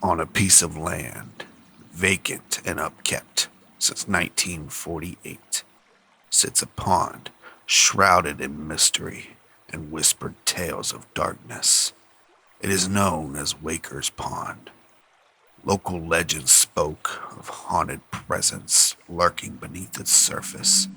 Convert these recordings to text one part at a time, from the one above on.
On a piece of land, vacant and unkept since 1948, sits a pond shrouded in mystery and whispered tales of darkness. It is known as Waker's Pond. Local legends spoke of haunted presence lurking beneath its surface,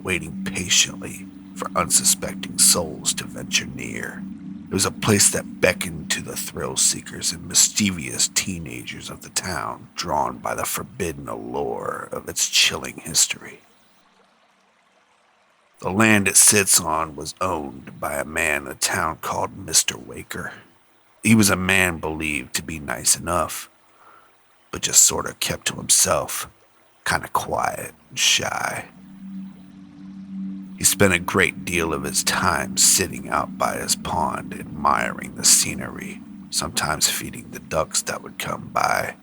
waiting patiently for unsuspecting souls to venture near. It was a place that beckoned to the thrill seekers and mischievous teenagers of the town, drawn by the forbidden allure of its chilling history. The land it sits on was owned by a man the town called Mr. Waker. He was a man believed to be nice enough, but just sort of kept to himself, kind of quiet and shy. He spent a great deal of his time sitting out by his pond, admiring the scenery, sometimes feeding the ducks that would come by.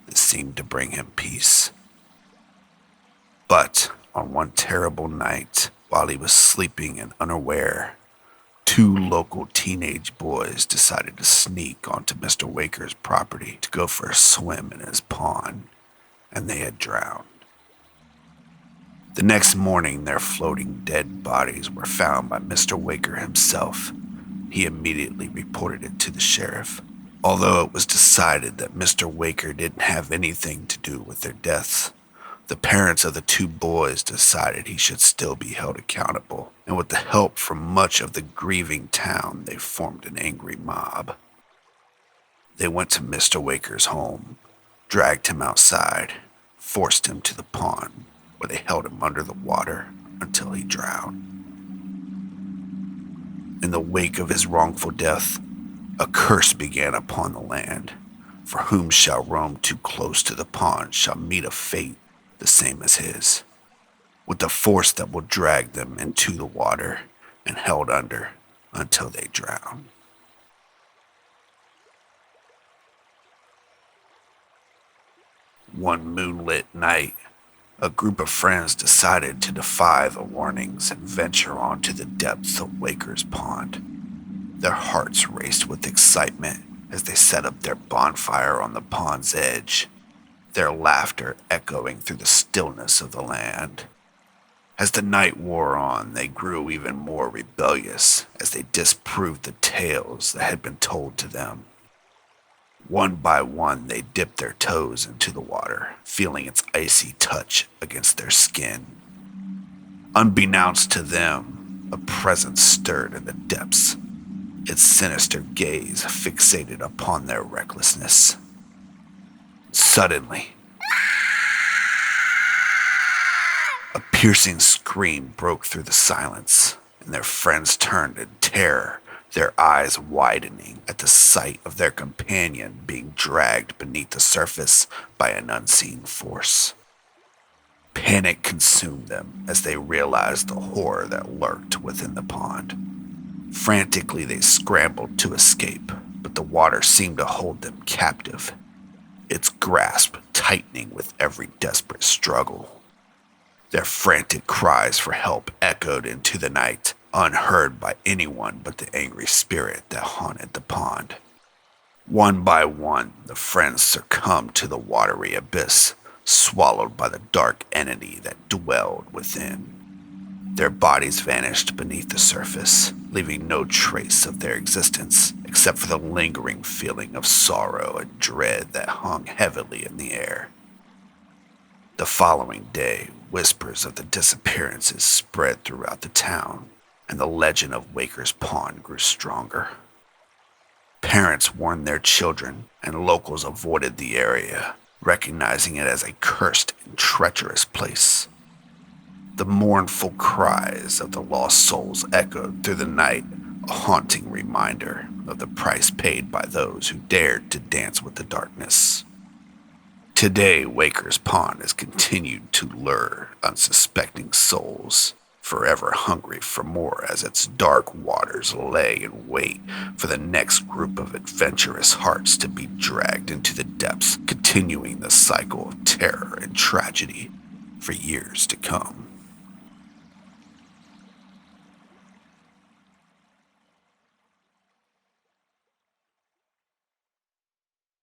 This seemed to bring him peace. But on one terrible night, while he was sleeping and unaware, two local teenage boys decided to sneak onto Mr. Waker's property to go for a swim in his pond, and they had drowned. The next morning, their floating dead bodies were found by Mr. Waker himself. He immediately reported it to the sheriff. Although it was decided that Mr. Waker didn't have anything to do with their deaths, the parents of the two boys decided he should still be held accountable, and with the help from much of the grieving town, they formed an angry mob. They went to Mr. Waker's home, dragged him outside, forced him to the pond, where they held him under the water until he drowned. In the wake of his wrongful death, a curse began upon the land. For whom shall roam too close to the pond shall meet a fate the same as his, with a force that will drag them into the water and held under until they drown. One moonlit night, a group of friends decided to defy the warnings and venture onto the depths of Waker's Pond. Their hearts raced with excitement as they set up their bonfire on the pond's edge, their laughter echoing through the stillness of the land. As the night wore on, they grew even more rebellious as they disproved the tales that had been told to them. One by one, they dipped their toes into the water, feeling its icy touch against their skin. Unbeknownst to them, a presence stirred in the depths, its sinister gaze fixated upon their recklessness. Suddenly, a piercing scream broke through the silence, and their friends turned in terror, their eyes widening at the sight of their companion being dragged beneath the surface by an unseen force. Panic consumed them as they realized the horror that lurked within the pond. Frantically, they scrambled to escape, but the water seemed to hold them captive, its grasp tightening with every desperate struggle. Their frantic cries for help echoed into the night, unheard by anyone but the angry spirit that haunted the pond. One by one, the friends succumbed to the watery abyss, swallowed by the dark entity that dwelled within. Their bodies vanished beneath the surface, leaving no trace of their existence except for the lingering feeling of sorrow and dread that hung heavily in the air. The following day, whispers of the disappearances spread throughout the town, and the legend of Waker's Pond grew stronger. Parents warned their children, and locals avoided the area, recognizing it as a cursed and treacherous place. The mournful cries of the lost souls echoed through the night, a haunting reminder of the price paid by those who dared to dance with the darkness. Today, Waker's Pond has continued to lure unsuspecting souls, forever hungry for more as its dark waters lay in wait for the next group of adventurous hearts to be dragged into the depths, continuing the cycle of terror and tragedy for years to come.